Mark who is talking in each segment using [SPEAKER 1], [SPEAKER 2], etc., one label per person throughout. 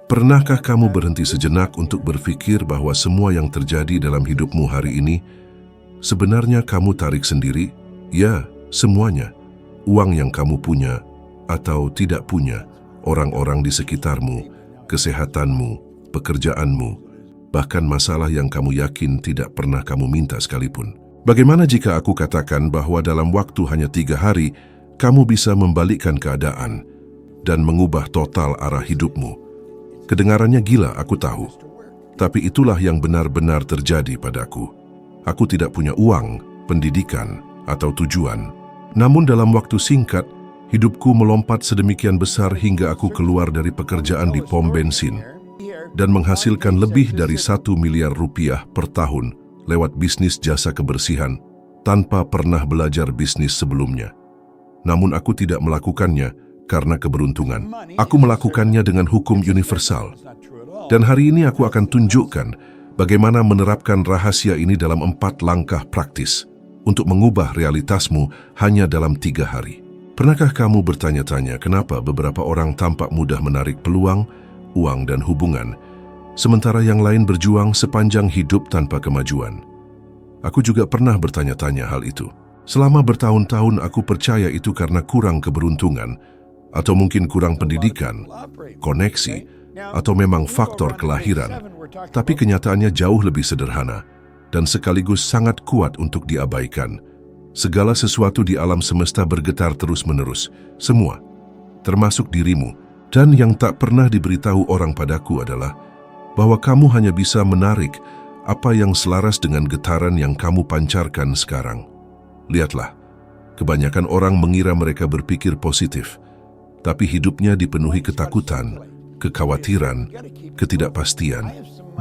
[SPEAKER 1] Pernahkah kamu berhenti sejenak untuk berpikir bahwa semua yang terjadi dalam hidupmu hari ini sebenarnya kamu tarik sendiri? Ya, semuanya. Uang yang kamu punya atau tidak punya, orang-orang di sekitarmu, kesehatanmu, pekerjaanmu, bahkan masalah yang kamu yakin tidak pernah kamu minta sekalipun. Bagaimana jika aku katakan bahwa dalam waktu hanya 3 hari, kamu bisa membalikkan keadaan dan mengubah total arah hidupmu? Kedengarannya gila, aku tahu. Tapi itulah yang benar-benar terjadi padaku. Aku tidak punya uang, pendidikan, atau tujuan. Namun dalam waktu singkat, hidupku melompat sedemikian besar hingga aku keluar dari pekerjaan di pom bensin dan menghasilkan lebih dari 1 miliar rupiah per tahun lewat bisnis jasa kebersihan tanpa pernah belajar bisnis sebelumnya. Namun aku tidak melakukannya karena keberuntungan. Aku melakukannya dengan hukum universal. Dan hari ini aku akan tunjukkan bagaimana menerapkan rahasia ini dalam 4 langkah praktis untuk mengubah realitasmu hanya dalam 3 hari. Pernahkah kamu bertanya-tanya kenapa beberapa orang tampak mudah menarik peluang, uang dan hubungan, sementara yang lain berjuang sepanjang hidup tanpa kemajuan? Aku juga pernah bertanya-tanya hal itu. Selama bertahun-tahun aku percaya itu karena kurang keberuntungan, atau mungkin kurang pendidikan, koneksi, atau memang faktor kelahiran. Tapi kenyataannya jauh lebih sederhana dan sekaligus sangat kuat untuk diabaikan. Segala sesuatu di alam semesta bergetar terus-menerus, semua, termasuk dirimu. Dan yang tak pernah diberitahu orang padaku adalah bahwa kamu hanya bisa menarik apa yang selaras dengan getaran yang kamu pancarkan sekarang. Lihatlah, kebanyakan orang mengira mereka berpikir positif, tapi hidupnya dipenuhi ketakutan, kekhawatiran, ketidakpastian.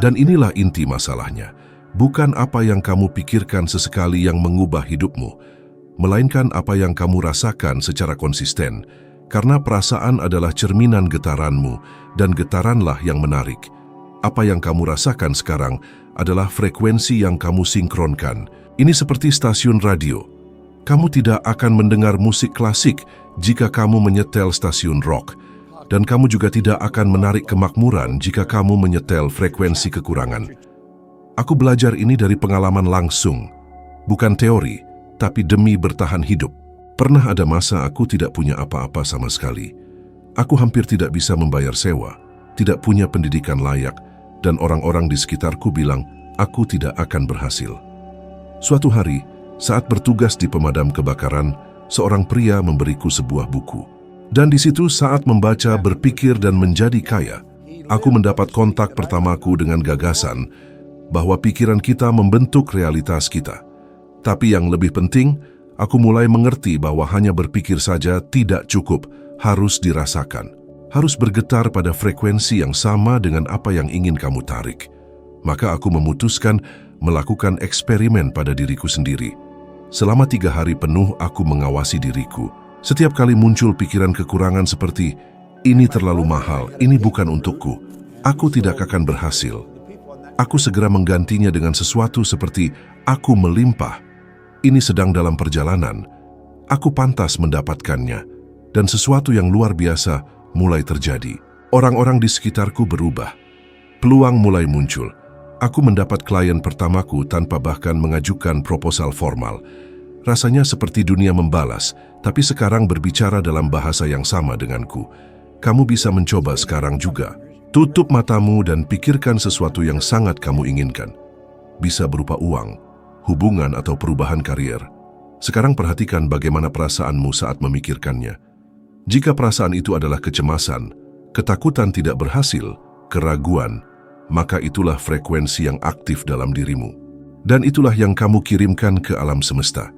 [SPEAKER 1] Dan inilah inti masalahnya. Bukan apa yang kamu pikirkan sesekali yang mengubah hidupmu, melainkan apa yang kamu rasakan secara konsisten, karena perasaan adalah cerminan getaranmu, dan getaranlah yang menarik. Apa yang kamu rasakan sekarang adalah frekuensi yang kamu sinkronkan. Ini seperti stasiun radio. Kamu tidak akan mendengar musik klasik jika kamu menyetel stasiun rock, dan kamu juga tidak akan menarik kemakmuran jika kamu menyetel frekuensi kekurangan. Aku belajar ini dari pengalaman langsung, bukan teori, tapi demi bertahan hidup. Pernah ada masa aku tidak punya apa-apa sama sekali. Aku hampir tidak bisa membayar sewa, tidak punya pendidikan layak, dan orang-orang di sekitarku bilang aku tidak akan berhasil. Suatu hari, saat bertugas di pemadam kebakaran, seorang pria memberiku sebuah buku. Dan di situ saat membaca, berpikir dan menjadi kaya, aku mendapat kontak pertamaku dengan gagasan bahwa pikiran kita membentuk realitas kita. Tapi yang lebih penting, aku mulai mengerti bahwa hanya berpikir saja tidak cukup, harus dirasakan. Harus bergetar pada frekuensi yang sama dengan apa yang ingin kamu tarik. Maka aku memutuskan melakukan eksperimen pada diriku sendiri. Selama 3 hari penuh aku mengawasi diriku. Setiap kali muncul pikiran kekurangan seperti, ini terlalu mahal, ini bukan untukku, aku tidak akan berhasil. Aku segera menggantinya dengan sesuatu seperti, aku melimpah, ini sedang dalam perjalanan, aku pantas mendapatkannya. Dan sesuatu yang luar biasa mulai terjadi. Orang-orang di sekitarku berubah. Peluang mulai muncul. Aku mendapat klien pertamaku tanpa bahkan mengajukan proposal formal. Rasanya seperti dunia membalas, tapi sekarang berbicara dalam bahasa yang sama denganku. Kamu bisa mencoba sekarang juga. Tutup matamu dan pikirkan sesuatu yang sangat kamu inginkan. Bisa berupa uang, hubungan atau perubahan karier. Sekarang perhatikan bagaimana perasaanmu saat memikirkannya. Jika perasaan itu adalah kecemasan, ketakutan tidak berhasil, keraguan, maka itulah frekuensi yang aktif dalam dirimu. Dan itulah yang kamu kirimkan ke alam semesta.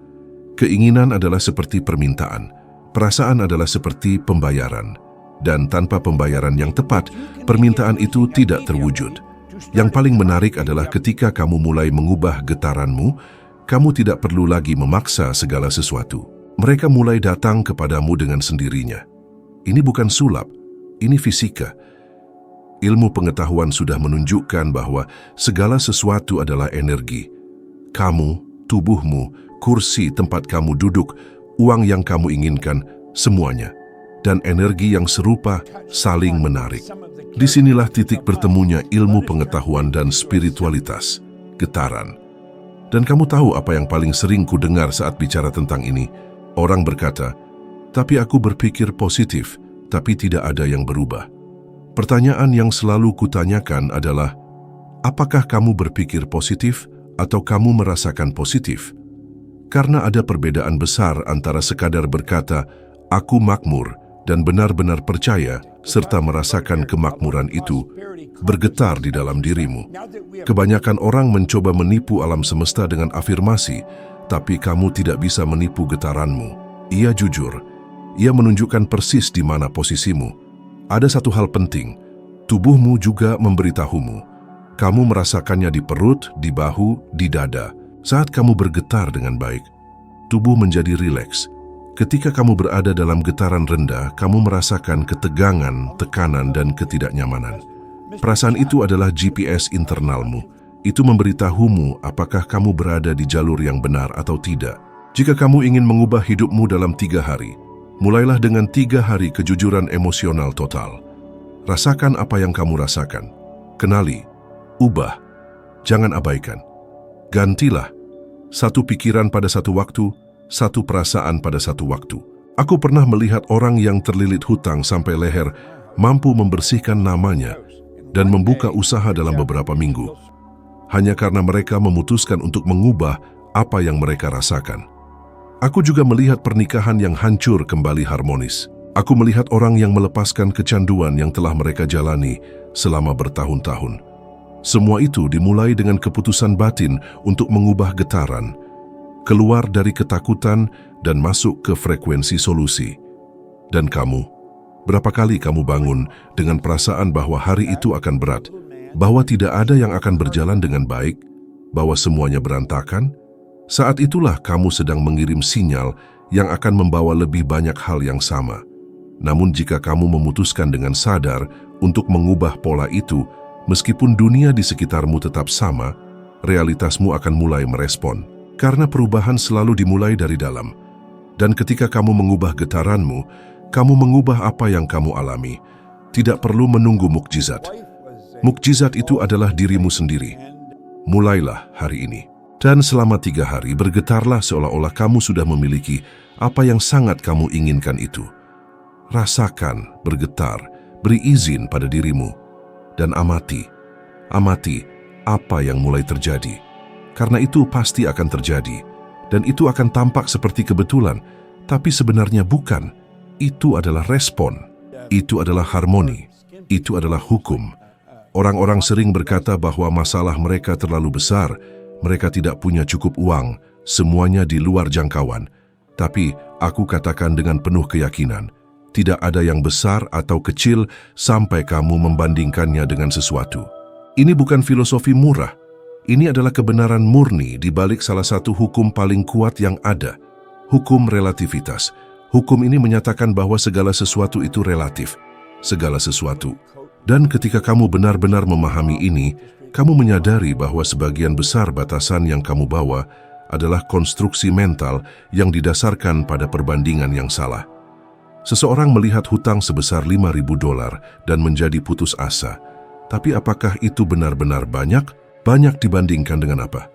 [SPEAKER 1] Keinginan adalah seperti permintaan, perasaan adalah seperti pembayaran. Dan tanpa pembayaran yang tepat, permintaan itu tidak terwujud. Yang paling menarik adalah ketika kamu mulai mengubah getaranmu, kamu tidak perlu lagi memaksa segala sesuatu. Mereka mulai datang kepadamu dengan sendirinya. Ini bukan sulap, ini fisika. Ilmu pengetahuan sudah menunjukkan bahwa segala sesuatu adalah energi. Kamu, tubuhmu, kursi tempat kamu duduk, uang yang kamu inginkan, semuanya. dan energi yang serupa saling menarik. Disinilah titik bertemunya ilmu pengetahuan dan spiritualitas, getaran. Dan kamu tahu apa yang paling sering ku dengar saat bicara tentang ini? Orang berkata, tapi aku berpikir positif, tapi tidak ada yang berubah. Pertanyaan yang selalu kutanyakan adalah, apakah kamu berpikir positif atau kamu merasakan positif? Karena ada perbedaan besar antara sekadar berkata, aku makmur, dan benar-benar percaya serta merasakan kemakmuran itu bergetar di dalam dirimu. Kebanyakan orang mencoba menipu alam semesta dengan afirmasi, tapi kamu tidak bisa menipu getaranmu. Ia jujur, ia menunjukkan persis di mana posisimu. Ada satu hal penting, tubuhmu juga memberitahumu. Kamu merasakannya di perut, di bahu, di dada. Saat kamu bergetar dengan baik, tubuh menjadi rileks. Ketika kamu berada dalam getaran rendah, kamu merasakan ketegangan, tekanan, dan ketidaknyamanan. Perasaan itu adalah GPS internalmu. Itu memberitahumu apakah kamu berada di jalur yang benar atau tidak. Jika kamu ingin mengubah hidupmu dalam 3 hari, mulailah dengan 3 hari kejujuran emosional total. Rasakan apa yang kamu rasakan. Kenali, ubah, jangan abaikan. Gantilah, satu pikiran pada satu waktu, satu perasaan pada satu waktu. Aku pernah melihat orang yang terlilit hutang sampai leher mampu membersihkan namanya dan membuka usaha dalam beberapa minggu, hanya karena mereka memutuskan untuk mengubah apa yang mereka rasakan. Aku juga melihat pernikahan yang hancur kembali harmonis. Aku melihat orang yang melepaskan kecanduan yang telah mereka jalani selama bertahun-tahun. Semua itu dimulai dengan keputusan batin untuk mengubah getaran, keluar dari ketakutan dan masuk ke frekuensi solusi. Dan kamu, berapa kali kamu bangun dengan perasaan bahwa hari itu akan berat, bahwa tidak ada yang akan berjalan dengan baik, bahwa semuanya berantakan? Saat itulah kamu sedang mengirim sinyal yang akan membawa lebih banyak hal yang sama. Namun jika kamu memutuskan dengan sadar untuk mengubah pola itu, meskipun dunia di sekitarmu tetap sama, realitasmu akan mulai merespon. Karena perubahan selalu dimulai dari dalam. Dan ketika kamu mengubah getaranmu, kamu mengubah apa yang kamu alami. Tidak perlu menunggu mukjizat. Mukjizat itu adalah dirimu sendiri. Mulailah hari ini. Dan selama 3 hari bergetarlah seolah-olah kamu sudah memiliki apa yang sangat kamu inginkan itu. Rasakan, bergetar, beri izin pada dirimu. Dan amati apa yang mulai terjadi. Karena itu pasti akan terjadi, dan itu akan tampak seperti kebetulan, tapi sebenarnya bukan. Itu adalah respon, itu adalah harmoni, itu adalah hukum. Orang-orang sering berkata bahwa masalah mereka terlalu besar, mereka tidak punya cukup uang, semuanya di luar jangkauan. Tapi aku katakan dengan penuh keyakinan, tidak ada yang besar atau kecil sampai kamu membandingkannya dengan sesuatu. Ini bukan filosofi murah. Ini adalah kebenaran murni di balik salah satu hukum paling kuat yang ada, hukum relativitas. Hukum ini menyatakan bahwa segala sesuatu itu relatif, segala sesuatu. Dan ketika kamu benar-benar memahami ini, kamu menyadari bahwa sebagian besar batasan yang kamu bawa adalah konstruksi mental yang didasarkan pada perbandingan yang salah. Seseorang melihat hutang sebesar $5.000 dan menjadi putus asa. Tapi apakah itu benar-benar banyak? Banyak dibandingkan dengan apa?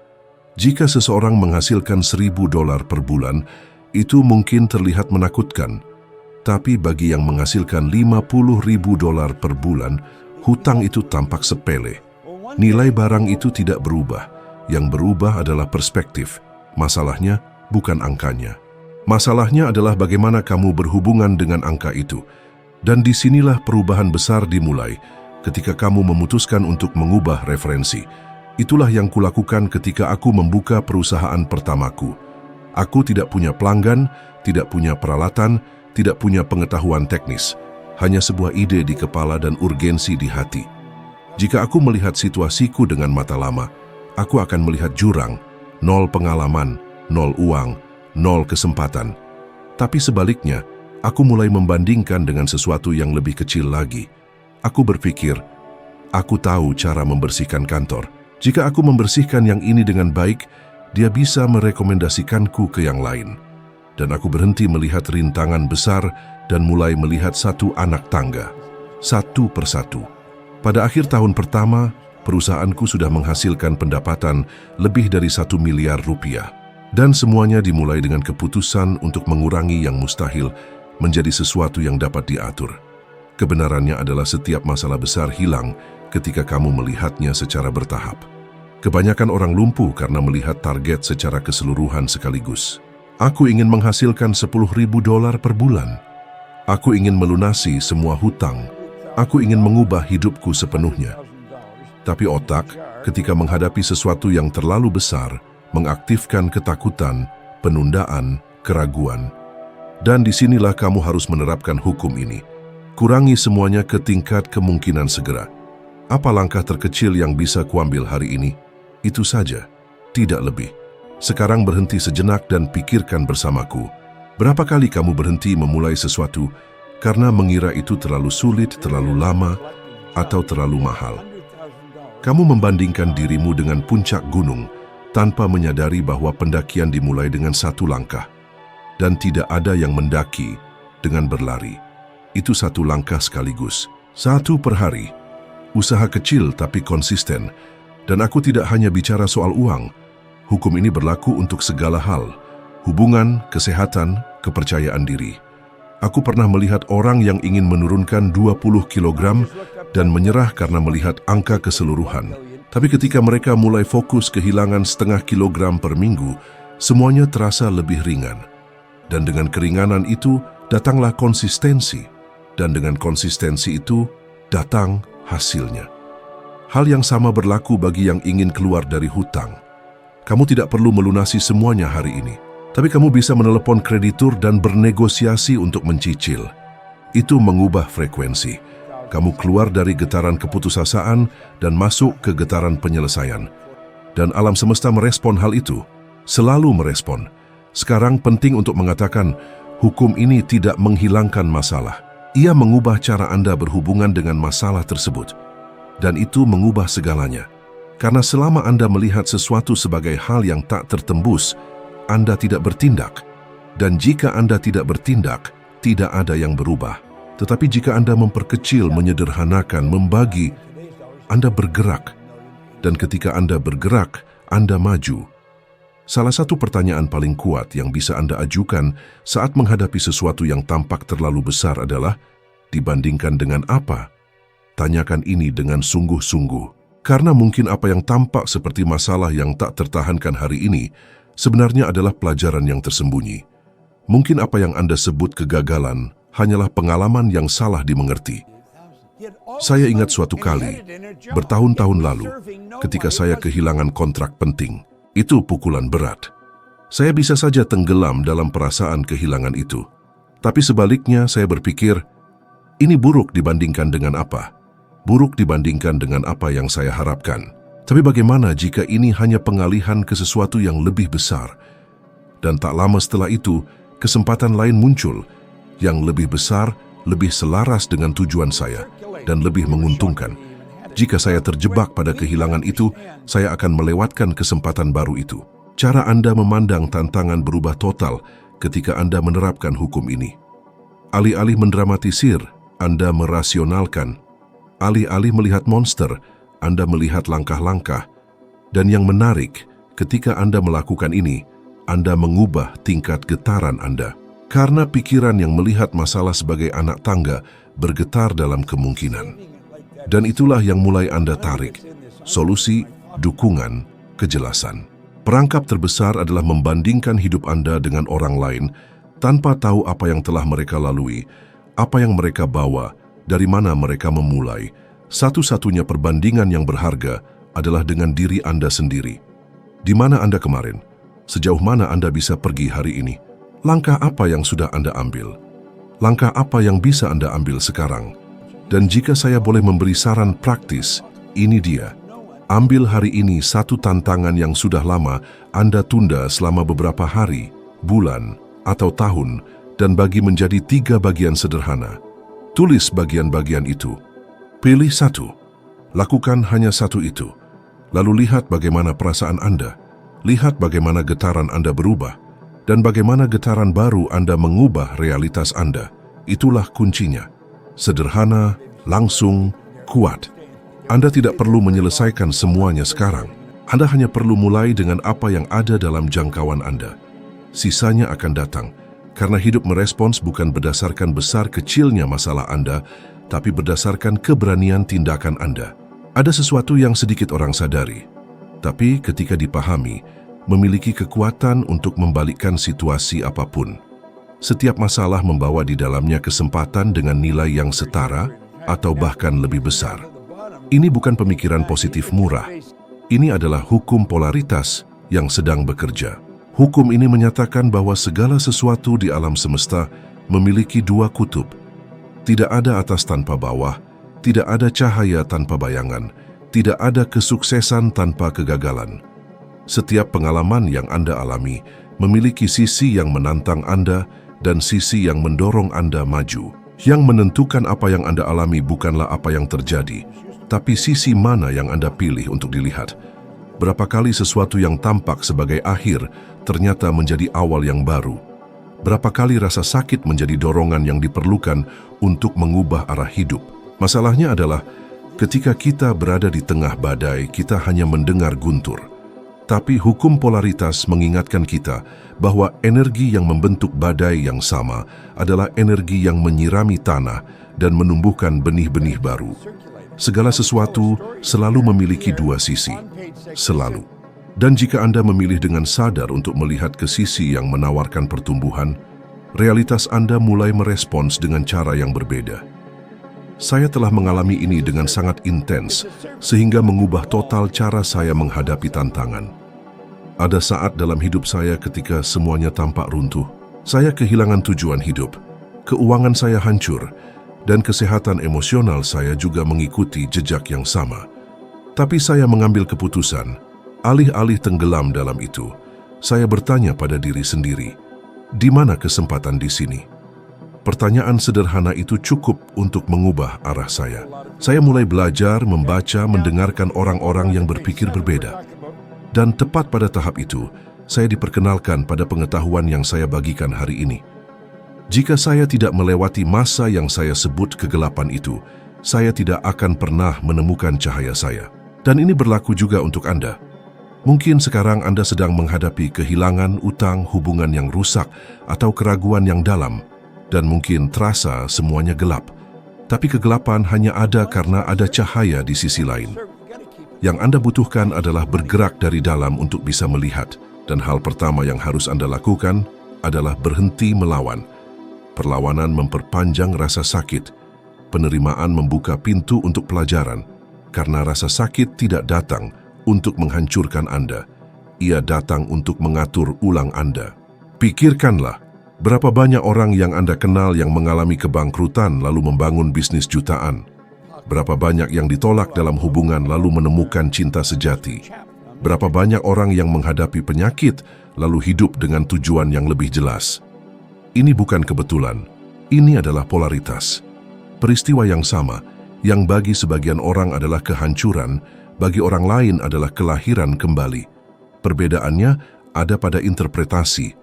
[SPEAKER 1] Jika seseorang menghasilkan $1.000 per bulan, itu mungkin terlihat menakutkan. Tapi bagi yang menghasilkan $50.000 per bulan, hutang itu tampak sepele. Nilai barang itu tidak berubah. Yang berubah adalah perspektif. Masalahnya bukan angkanya. Masalahnya adalah bagaimana kamu berhubungan dengan angka itu. Dan disinilah perubahan besar dimulai ketika kamu memutuskan untuk mengubah referensi. Itulah yang kulakukan ketika aku membuka perusahaan pertamaku. Aku tidak punya pelanggan, tidak punya peralatan, tidak punya pengetahuan teknis. Hanya sebuah ide di kepala dan urgensi di hati. Jika aku melihat situasiku dengan mata lama, aku akan melihat jurang, 0 pengalaman, 0 uang, 0 kesempatan. Tapi sebaliknya, aku mulai membandingkan dengan sesuatu yang lebih kecil lagi. Aku berpikir, aku tahu cara membersihkan kantor. Jika aku membersihkan yang ini dengan baik, dia bisa merekomendasikanku ke yang lain. Dan aku berhenti melihat rintangan besar dan mulai melihat satu anak tangga, satu persatu. Pada akhir tahun pertama, perusahaanku sudah menghasilkan pendapatan lebih dari 1 miliar rupiah. Dan semuanya dimulai dengan keputusan untuk mengurangi yang mustahil menjadi sesuatu yang dapat diatur. Kebenarannya adalah setiap masalah besar hilang ketika kamu melihatnya secara bertahap. Kebanyakan orang lumpuh karena melihat target secara keseluruhan sekaligus. Aku ingin menghasilkan $10.000 per bulan. Aku ingin melunasi semua hutang. Aku ingin mengubah hidupku sepenuhnya. Tapi otak, ketika menghadapi sesuatu yang terlalu besar, mengaktifkan ketakutan, penundaan, keraguan. Dan disinilah kamu harus menerapkan hukum ini. Kurangi semuanya ke tingkat kemungkinan segera. Apa langkah terkecil yang bisa kuambil hari ini? Itu saja, tidak lebih. Sekarang berhenti sejenak dan pikirkan bersamaku. Berapa kali kamu berhenti memulai sesuatu karena mengira itu terlalu sulit, terlalu lama, atau terlalu mahal? Kamu membandingkan dirimu dengan puncak gunung tanpa menyadari bahwa pendakian dimulai dengan satu langkah. Dan tidak ada yang mendaki dengan berlari. Itu satu langkah sekaligus, satu per hari. Usaha kecil tapi konsisten. Dan aku tidak hanya bicara soal uang. Hukum ini berlaku untuk segala hal. Hubungan, kesehatan, kepercayaan diri. Aku pernah melihat orang yang ingin menurunkan 20 kg dan menyerah karena melihat angka keseluruhan. Tapi ketika mereka mulai fokus kehilangan setengah kilogram per minggu, semuanya terasa lebih ringan. Dan dengan keringanan itu, datanglah konsistensi. Dan dengan konsistensi itu, datang hasilnya. Hal yang sama berlaku bagi yang ingin keluar dari hutang. Kamu tidak perlu melunasi semuanya hari ini, tapi kamu bisa menelepon kreditur dan bernegosiasi untuk mencicil. Itu mengubah frekuensi. Kamu keluar dari getaran keputusasaan dan masuk ke getaran penyelesaian. Dan alam semesta merespon hal itu, selalu merespon. Sekarang penting untuk mengatakan, hukum ini tidak menghilangkan masalah. Ia mengubah cara Anda berhubungan dengan masalah tersebut. Dan itu mengubah segalanya. Karena selama Anda melihat sesuatu sebagai hal yang tak tertembus, Anda tidak bertindak. Dan jika Anda tidak bertindak, tidak ada yang berubah. Tetapi jika Anda memperkecil, menyederhanakan, membagi, Anda bergerak. Dan ketika Anda bergerak, Anda maju. Salah satu pertanyaan paling kuat yang bisa Anda ajukan saat menghadapi sesuatu yang tampak terlalu besar adalah, dibandingkan dengan apa? Tanyakan ini dengan sungguh-sungguh. Karena mungkin apa yang tampak seperti masalah yang tak tertahankan hari ini, sebenarnya adalah pelajaran yang tersembunyi. Mungkin apa yang Anda sebut kegagalan hanyalah pengalaman yang salah dimengerti. Saya ingat suatu kali, bertahun-tahun lalu, ketika saya kehilangan kontrak penting. Itu pukulan berat. Saya bisa saja tenggelam dalam perasaan kehilangan itu. Tapi sebaliknya saya berpikir, ini buruk dibandingkan dengan apa? Buruk dibandingkan dengan apa yang saya harapkan. Tapi bagaimana jika ini hanya pengalihan ke sesuatu yang lebih besar? Dan tak lama setelah itu, kesempatan lain muncul yang lebih besar, lebih selaras dengan tujuan saya, dan lebih menguntungkan. Jika saya terjebak pada kehilangan itu, saya akan melewatkan kesempatan baru itu. Cara Anda memandang tantangan berubah total ketika Anda menerapkan hukum ini. Alih-alih mendramatisir, Anda merasionalkan. Alih-alih melihat monster, Anda melihat langkah-langkah. Dan yang menarik, ketika Anda melakukan ini, Anda mengubah tingkat getaran Anda. Karena pikiran yang melihat masalah sebagai anak tangga bergetar dalam kemungkinan. Dan itulah yang mulai Anda tarik. Solusi, dukungan, kejelasan. Perangkap terbesar adalah membandingkan hidup Anda dengan orang lain tanpa tahu apa yang telah mereka lalui, apa yang mereka bawa, dari mana mereka memulai. Satu-satunya perbandingan yang berharga adalah dengan diri Anda sendiri. Di mana Anda kemarin? Sejauh mana Anda bisa pergi hari ini? Langkah apa yang sudah Anda ambil? Langkah apa yang bisa Anda ambil sekarang? Dan jika saya boleh memberi saran praktis, ini dia. Ambil hari ini satu tantangan yang sudah lama Anda tunda selama beberapa hari, bulan, atau tahun, dan bagi menjadi 3 bagian sederhana. Tulis bagian-bagian itu. Pilih satu. Lakukan hanya satu itu. Lalu lihat bagaimana perasaan Anda. Lihat bagaimana getaran Anda berubah. Dan bagaimana getaran baru Anda mengubah realitas Anda. Itulah kuncinya. Sederhana, langsung, kuat. Anda tidak perlu menyelesaikan semuanya sekarang. Anda hanya perlu mulai dengan apa yang ada dalam jangkauan Anda. Sisanya akan datang, karena hidup merespons bukan berdasarkan besar kecilnya masalah Anda, tapi berdasarkan keberanian tindakan Anda. Ada sesuatu yang sedikit orang sadari, tapi ketika dipahami, memiliki kekuatan untuk membalikkan situasi apapun. Setiap masalah membawa di dalamnya kesempatan dengan nilai yang setara atau bahkan lebih besar. Ini bukan pemikiran positif murah. Ini adalah hukum polaritas yang sedang bekerja. Hukum ini menyatakan bahwa segala sesuatu di alam semesta memiliki dua kutub. Tidak ada atas tanpa bawah, tidak ada cahaya tanpa bayangan, tidak ada kesuksesan tanpa kegagalan. Setiap pengalaman yang Anda alami memiliki sisi yang menantang Anda dan sisi yang mendorong Anda maju. Yang menentukan apa yang Anda alami bukanlah apa yang terjadi, tapi sisi mana yang Anda pilih untuk dilihat. Berapa kali sesuatu yang tampak sebagai akhir ternyata menjadi awal yang baru. Berapa kali rasa sakit menjadi dorongan yang diperlukan untuk mengubah arah hidup. Masalahnya adalah ketika kita berada di tengah badai, kita hanya mendengar guntur. Tapi hukum polaritas mengingatkan kita bahwa energi yang membentuk badai yang sama adalah energi yang menyirami tanah dan menumbuhkan benih-benih baru. Segala sesuatu selalu memiliki dua sisi. Selalu. Dan jika Anda memilih dengan sadar untuk melihat ke sisi yang menawarkan pertumbuhan, realitas Anda mulai merespons dengan cara yang berbeda. Saya telah mengalami ini dengan sangat intens, sehingga mengubah total cara saya menghadapi tantangan. Ada saat dalam hidup saya ketika semuanya tampak runtuh. Saya kehilangan tujuan hidup, keuangan saya hancur, dan kesehatan emosional saya juga mengikuti jejak yang sama. Tapi saya mengambil keputusan, alih-alih tenggelam dalam itu, saya bertanya pada diri sendiri, di mana kesempatan di sini? Pertanyaan sederhana itu cukup untuk mengubah arah saya. Saya mulai belajar, membaca, mendengarkan orang-orang yang berpikir berbeda. Dan tepat pada tahap itu, saya diperkenalkan pada pengetahuan yang saya bagikan hari ini. Jika saya tidak melewati masa yang saya sebut kegelapan itu, saya tidak akan pernah menemukan cahaya saya. Dan ini berlaku juga untuk Anda. Mungkin sekarang Anda sedang menghadapi kehilangan, utang, hubungan yang rusak, atau keraguan yang dalam, dan mungkin terasa semuanya gelap. Tapi kegelapan hanya ada karena ada cahaya di sisi lain. Yang Anda butuhkan adalah bergerak dari dalam untuk bisa melihat, dan hal pertama yang harus Anda lakukan adalah berhenti melawan. Perlawanan memperpanjang rasa sakit, penerimaan membuka pintu untuk pelajaran, karena rasa sakit tidak datang untuk menghancurkan Anda, ia datang untuk mengatur ulang Anda. Pikirkanlah, berapa banyak orang yang Anda kenal yang mengalami kebangkrutan lalu membangun bisnis jutaan? Berapa banyak yang ditolak dalam hubungan lalu menemukan cinta sejati? Berapa banyak orang yang menghadapi penyakit lalu hidup dengan tujuan yang lebih jelas? Ini bukan kebetulan, ini adalah polaritas. Peristiwa yang sama, yang bagi sebagian orang adalah kehancuran, bagi orang lain adalah kelahiran kembali. Perbedaannya ada pada interpretasi,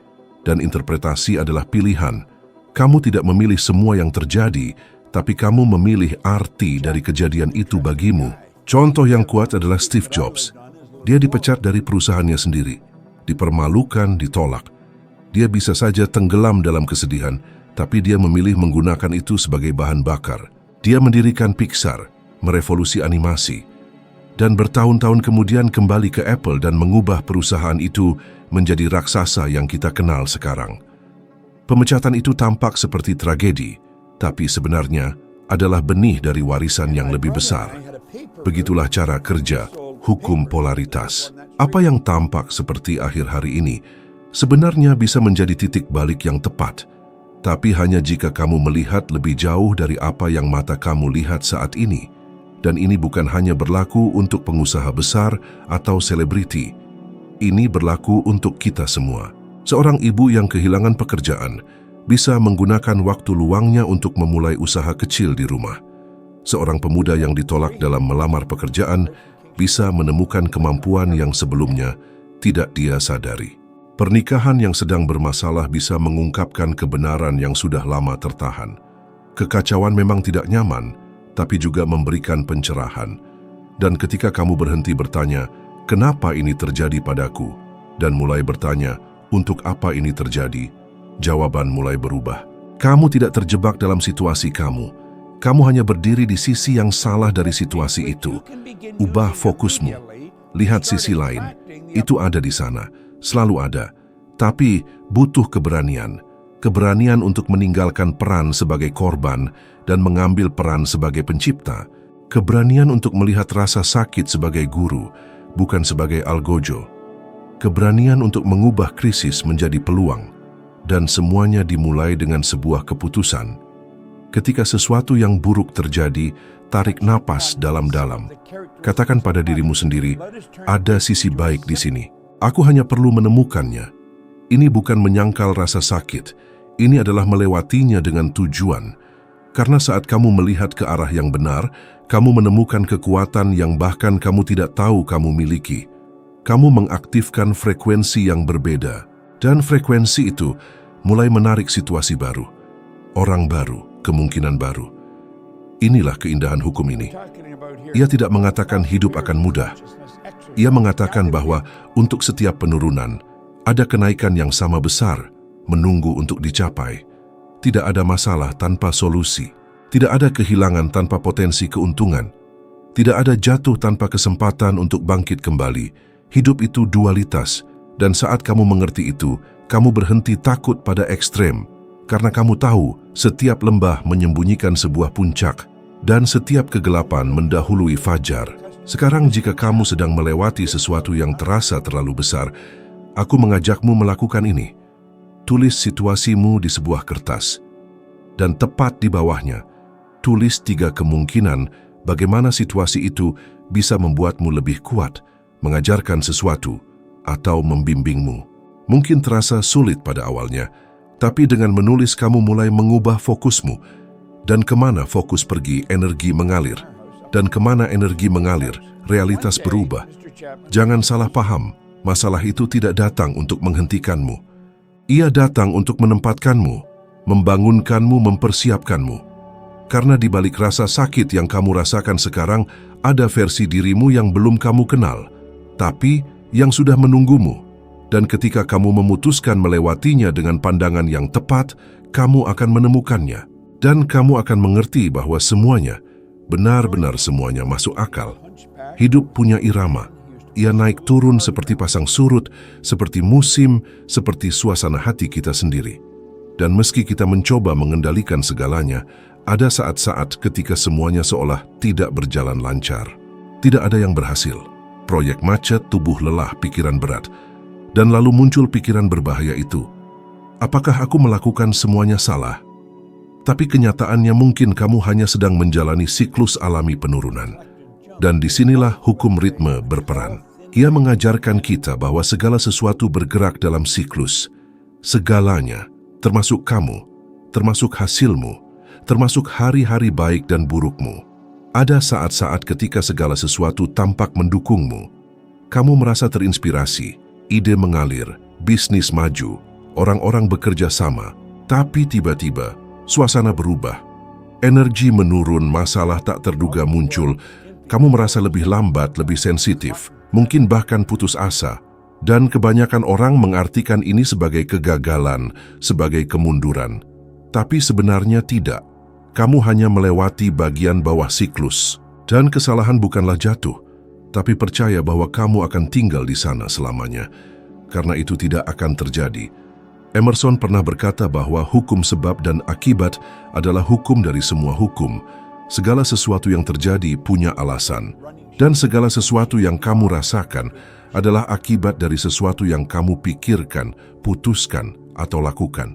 [SPEAKER 1] dan interpretasi adalah pilihan. Kamu tidak memilih semua yang terjadi, tapi kamu memilih arti dari kejadian itu bagimu. Contoh yang kuat adalah Steve Jobs. Dia dipecat dari perusahaannya sendiri, dipermalukan, ditolak. Dia bisa saja tenggelam dalam kesedihan, tapi dia memilih menggunakan itu sebagai bahan bakar. Dia mendirikan Pixar, merevolusi animasi, dan bertahun-tahun kemudian kembali ke Apple dan mengubah perusahaan itu menjadi raksasa yang kita kenal sekarang. Pemecatan itu tampak seperti tragedi, tapi sebenarnya adalah benih dari warisan yang lebih besar. Begitulah cara kerja hukum polaritas. Apa yang tampak seperti akhir hari ini sebenarnya bisa menjadi titik balik yang tepat, tapi hanya jika kamu melihat lebih jauh dari apa yang mata kamu lihat saat ini. Dan ini bukan hanya berlaku untuk pengusaha besar atau selebriti. Ini berlaku untuk kita semua. Seorang ibu yang kehilangan pekerjaan bisa menggunakan waktu luangnya untuk memulai usaha kecil di rumah. Seorang pemuda yang ditolak dalam melamar pekerjaan bisa menemukan kemampuan yang sebelumnya tidak dia sadari. Pernikahan yang sedang bermasalah bisa mengungkapkan kebenaran yang sudah lama tertahan. Kekacauan memang tidak nyaman, tapi juga memberikan pencerahan. Dan ketika kamu berhenti bertanya, "Kenapa ini terjadi padaku?" dan mulai bertanya, "Untuk apa ini terjadi?" jawaban mulai berubah. Kamu tidak terjebak dalam situasi kamu. Kamu hanya berdiri di sisi yang salah dari situasi itu. Ubah fokusmu. Lihat sisi lain. Itu ada di sana. Selalu ada. Tapi butuh keberanian. Keberanian untuk meninggalkan peran sebagai korban dan mengambil peran sebagai pencipta. Keberanian untuk melihat rasa sakit sebagai guru, bukan sebagai algojo. Keberanian untuk mengubah krisis menjadi peluang. Dan semuanya dimulai dengan sebuah keputusan. Ketika sesuatu yang buruk terjadi, tarik napas dalam-dalam. Katakan pada dirimu sendiri, ada sisi baik di sini. Aku hanya perlu menemukannya. Ini bukan menyangkal rasa sakit. Ini adalah melewatinya dengan tujuan. Karena saat kamu melihat ke arah yang benar, kamu menemukan kekuatan yang bahkan kamu tidak tahu kamu miliki. Kamu mengaktifkan frekuensi yang berbeda. Dan frekuensi itu mulai menarik situasi baru. Orang baru, kemungkinan baru. Inilah keindahan hukum ini. Ia tidak mengatakan hidup akan mudah. Ia mengatakan bahwa untuk setiap penurunan, ada kenaikan yang sama besar, menunggu untuk dicapai. Tidak ada masalah tanpa solusi. Tidak ada kehilangan tanpa potensi keuntungan. Tidak ada jatuh tanpa kesempatan untuk bangkit kembali. Hidup itu dualitas, dan saat kamu mengerti itu, kamu berhenti takut pada ekstrem. Karena kamu tahu, setiap lembah menyembunyikan sebuah puncak, dan setiap kegelapan mendahului fajar. Sekarang jika kamu sedang melewati sesuatu yang terasa terlalu besar, aku mengajakmu melakukan ini. Tulis situasimu di sebuah kertas. Dan tepat di bawahnya, tulis 3 kemungkinan bagaimana situasi itu bisa membuatmu lebih kuat, mengajarkan sesuatu, atau membimbingmu. Mungkin terasa sulit pada awalnya, tapi dengan menulis kamu mulai mengubah fokusmu. Dan kemana fokus pergi, energi mengalir. Dan kemana energi mengalir, realitas berubah. Jangan salah paham, masalah itu tidak datang untuk menghentikanmu. Ia datang untuk menempatkanmu, membangunkanmu, mempersiapkanmu. Karena di balik rasa sakit yang kamu rasakan sekarang, ada versi dirimu yang belum kamu kenal, tapi yang sudah menunggumu. Dan ketika kamu memutuskan melewatinya dengan pandangan yang tepat, kamu akan menemukannya. Dan kamu akan mengerti bahwa semuanya, benar-benar semuanya masuk akal. Hidup punya irama. Ia naik turun seperti pasang surut, seperti musim, seperti suasana hati kita sendiri. Dan meski kita mencoba mengendalikan segalanya, ada saat-saat ketika semuanya seolah tidak berjalan lancar. Tidak ada yang berhasil. Proyek macet, tubuh lelah, pikiran berat. Dan lalu muncul pikiran berbahaya itu. Apakah aku melakukan semuanya salah? Tapi kenyataannya mungkin kamu hanya sedang menjalani siklus alami penurunan. Dan disinilah hukum ritme berperan. Ia mengajarkan kita bahwa segala sesuatu bergerak dalam siklus. Segalanya, termasuk kamu, termasuk hasilmu, termasuk hari-hari baik dan burukmu. Ada saat-saat ketika segala sesuatu tampak mendukungmu. Kamu merasa terinspirasi, ide mengalir, bisnis maju, orang-orang bekerja sama. Tapi tiba-tiba, suasana berubah. Energi menurun, masalah tak terduga muncul. Kamu merasa lebih lambat, lebih sensitif, mungkin bahkan putus asa. Dan kebanyakan orang mengartikan ini sebagai kegagalan, sebagai kemunduran. Tapi sebenarnya tidak. Kamu hanya melewati bagian bawah siklus. Dan kesalahan bukanlah jatuh, tapi percaya bahwa kamu akan tinggal di sana selamanya. Karena itu tidak akan terjadi. Emerson pernah berkata bahwa hukum sebab dan akibat adalah hukum dari semua hukum. Segala sesuatu yang terjadi punya alasan. Dan segala sesuatu yang kamu rasakan adalah akibat dari sesuatu yang kamu pikirkan, putuskan, atau lakukan.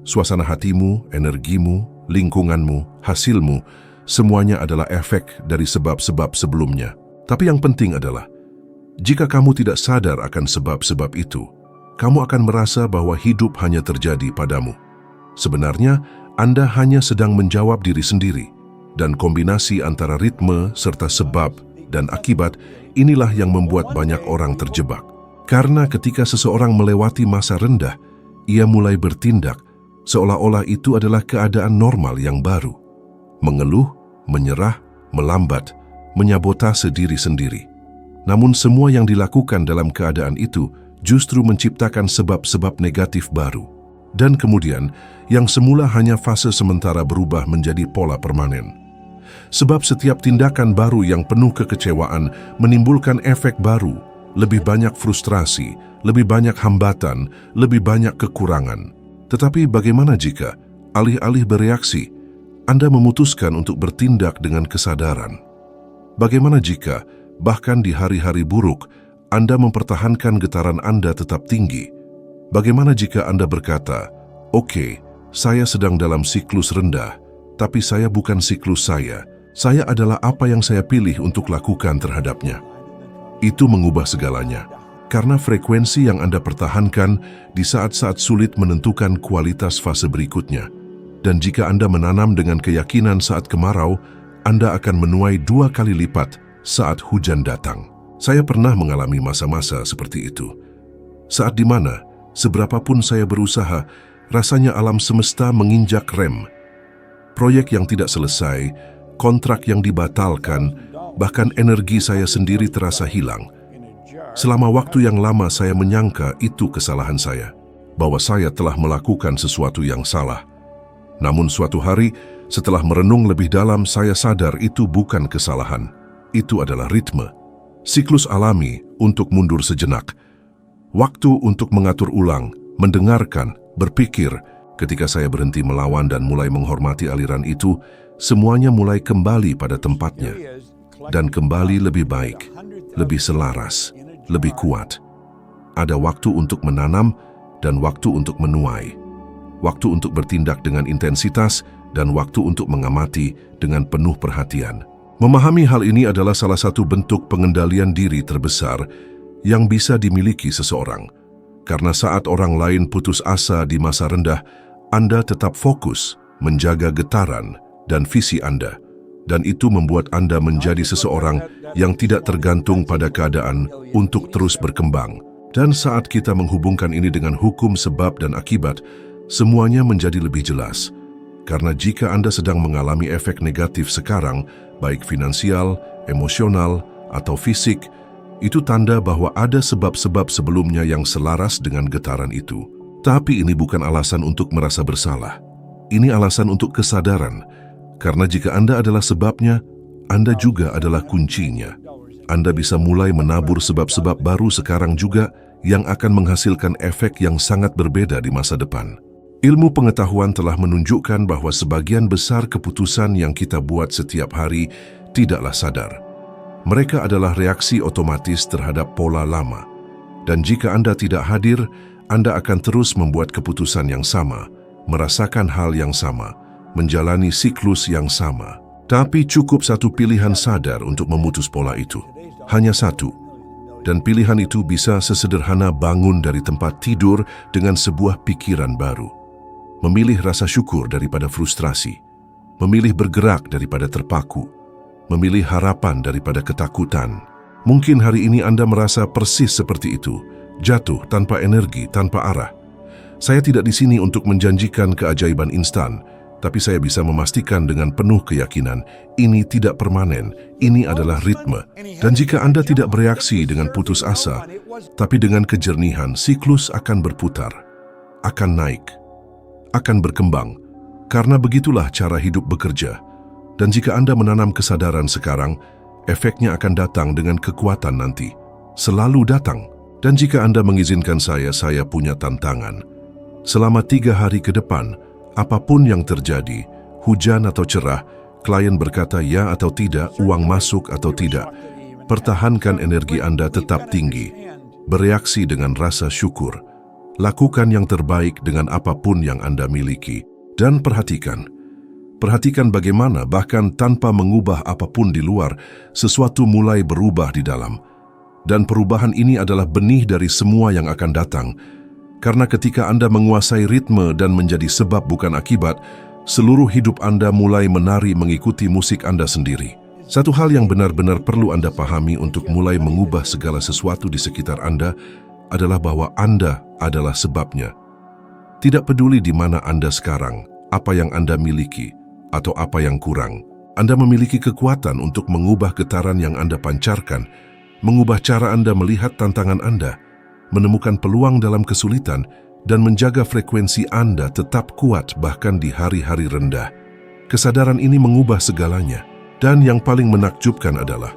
[SPEAKER 1] Suasana hatimu, energimu, lingkunganmu, hasilmu, semuanya adalah efek dari sebab-sebab sebelumnya. Tapi yang penting adalah, jika kamu tidak sadar akan sebab-sebab itu, kamu akan merasa bahwa hidup hanya terjadi padamu. Sebenarnya, Anda hanya sedang menjawab diri sendiri. Dan kombinasi antara ritme serta sebab dan akibat inilah yang membuat banyak orang terjebak. Karena ketika seseorang melewati masa rendah, ia mulai bertindak, seolah-olah itu adalah keadaan normal yang baru. Mengeluh, menyerah, melambat, menyabotase diri sendiri. Namun semua yang dilakukan dalam keadaan itu justru menciptakan sebab-sebab negatif baru. Dan kemudian, yang semula hanya fase sementara berubah menjadi pola permanen. Sebab setiap tindakan baru yang penuh kekecewaan menimbulkan efek baru, lebih banyak frustrasi, lebih banyak hambatan, lebih banyak kekurangan. Tetapi bagaimana jika, alih-alih bereaksi, Anda memutuskan untuk bertindak dengan kesadaran? Bagaimana jika, bahkan di hari-hari buruk, Anda mempertahankan getaran Anda tetap tinggi? Bagaimana jika Anda berkata, "Oke, saya sedang dalam siklus rendah, tapi saya bukan siklus saya adalah apa yang saya pilih untuk lakukan terhadapnya." Itu mengubah segalanya, karena frekuensi yang Anda pertahankan di saat-saat sulit menentukan kualitas fase berikutnya. Dan jika Anda menanam dengan keyakinan saat kemarau, Anda akan menuai 2 kali lipat saat hujan datang. Saya pernah mengalami masa-masa seperti itu. Saat di mana, seberapapun saya berusaha, rasanya alam semesta menginjak rem. Proyek yang tidak selesai, kontrak yang dibatalkan, bahkan energi saya sendiri terasa hilang. Selama waktu yang lama saya menyangka itu kesalahan saya, bahwa saya telah melakukan sesuatu yang salah. Namun suatu hari, setelah merenung lebih dalam, saya sadar itu bukan kesalahan. Itu adalah ritme, siklus alami untuk mundur sejenak. Waktu untuk mengatur ulang, mendengarkan, berpikir. Ketika saya berhenti melawan dan mulai menghormati aliran itu, semuanya mulai kembali pada tempatnya. Dan kembali lebih baik, lebih selaras, lebih kuat. Ada waktu untuk menanam dan waktu untuk menuai. Waktu untuk bertindak dengan intensitas dan waktu untuk mengamati dengan penuh perhatian. Memahami hal ini adalah salah satu bentuk pengendalian diri terbesar yang bisa dimiliki seseorang. Karena saat orang lain putus asa di masa rendah, Anda tetap fokus menjaga getaran dan visi Anda. Dan itu membuat Anda menjadi seseorang yang tidak tergantung pada keadaan untuk terus berkembang. Dan saat kita menghubungkan ini dengan hukum sebab dan akibat, semuanya menjadi lebih jelas. Karena jika Anda sedang mengalami efek negatif sekarang, baik finansial, emosional, atau fisik, itu tanda bahwa ada sebab-sebab sebelumnya yang selaras dengan getaran itu. Tapi ini bukan alasan untuk merasa bersalah. Ini alasan untuk kesadaran. Karena jika Anda adalah sebabnya, Anda juga adalah kuncinya. Anda bisa mulai menabur sebab-sebab baru sekarang juga yang akan menghasilkan efek yang sangat berbeda di masa depan. Ilmu pengetahuan telah menunjukkan bahwa sebagian besar keputusan yang kita buat setiap hari tidaklah sadar. Mereka adalah reaksi otomatis terhadap pola lama. Dan jika Anda tidak hadir, Anda akan terus membuat keputusan yang sama, merasakan hal yang sama, menjalani siklus yang sama. Tapi cukup satu pilihan sadar untuk memutus pola itu. Hanya satu. Dan pilihan itu bisa sesederhana bangun dari tempat tidur dengan sebuah pikiran baru. Memilih rasa syukur daripada frustrasi. Memilih bergerak daripada terpaku. Memilih harapan daripada ketakutan. Mungkin hari ini Anda merasa persis seperti itu. Jatuh tanpa energi, tanpa arah. Saya tidak di sini untuk menjanjikan keajaiban instan, tapi saya bisa memastikan dengan penuh keyakinan, ini tidak permanen, ini adalah ritme. Dan jika Anda tidak bereaksi dengan putus asa, tapi dengan kejernihan, siklus akan berputar, akan naik, akan berkembang. Karena begitulah cara hidup bekerja. Dan jika Anda menanam kesadaran sekarang, efeknya akan datang dengan kekuatan nanti. Selalu datang. Dan jika Anda mengizinkan saya punya tantangan. Selama 3 hari ke depan, apapun yang terjadi, hujan atau cerah, klien berkata ya atau tidak, uang masuk atau tidak, pertahankan energi Anda tetap tinggi. Bereaksi dengan rasa syukur. Lakukan yang terbaik dengan apapun yang Anda miliki. Dan perhatikan bagaimana bahkan tanpa mengubah apapun di luar, sesuatu mulai berubah di dalam. Dan perubahan ini adalah benih dari semua yang akan datang. Karena ketika Anda menguasai ritme dan menjadi sebab bukan akibat, seluruh hidup Anda mulai menari mengikuti musik Anda sendiri. Satu hal yang benar-benar perlu Anda pahami untuk mulai mengubah segala sesuatu di sekitar Anda adalah bahwa Anda adalah sebabnya. Tidak peduli di mana Anda sekarang, apa yang Anda miliki, atau apa yang kurang. Anda memiliki kekuatan untuk mengubah getaran yang Anda pancarkan, mengubah cara Anda melihat tantangan Anda, menemukan peluang dalam kesulitan, dan menjaga frekuensi Anda tetap kuat bahkan di hari-hari rendah. Kesadaran ini mengubah segalanya, dan yang paling menakjubkan adalah,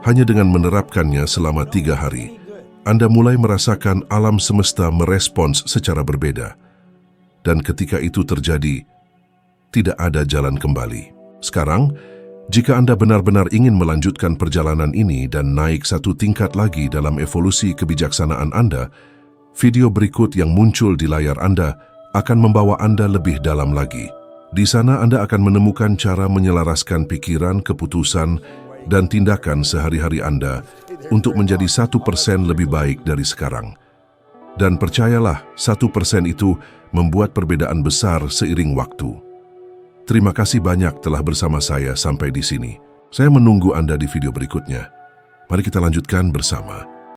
[SPEAKER 1] hanya dengan menerapkannya selama 3 hari, Anda mulai merasakan alam semesta merespons secara berbeda. Dan ketika itu terjadi, tidak ada jalan kembali. Sekarang, jika Anda benar-benar ingin melanjutkan perjalanan ini dan naik satu tingkat lagi dalam evolusi kebijaksanaan Anda, video berikut yang muncul di layar Anda akan membawa Anda lebih dalam lagi. Di sana Anda akan menemukan cara menyelaraskan pikiran, keputusan, dan tindakan sehari-hari Anda untuk menjadi 1% lebih baik dari sekarang. Dan percayalah, 1% itu membuat perbedaan besar seiring waktu. Terima kasih banyak telah bersama saya sampai di sini. Saya menunggu Anda di video berikutnya. Mari kita lanjutkan bersama.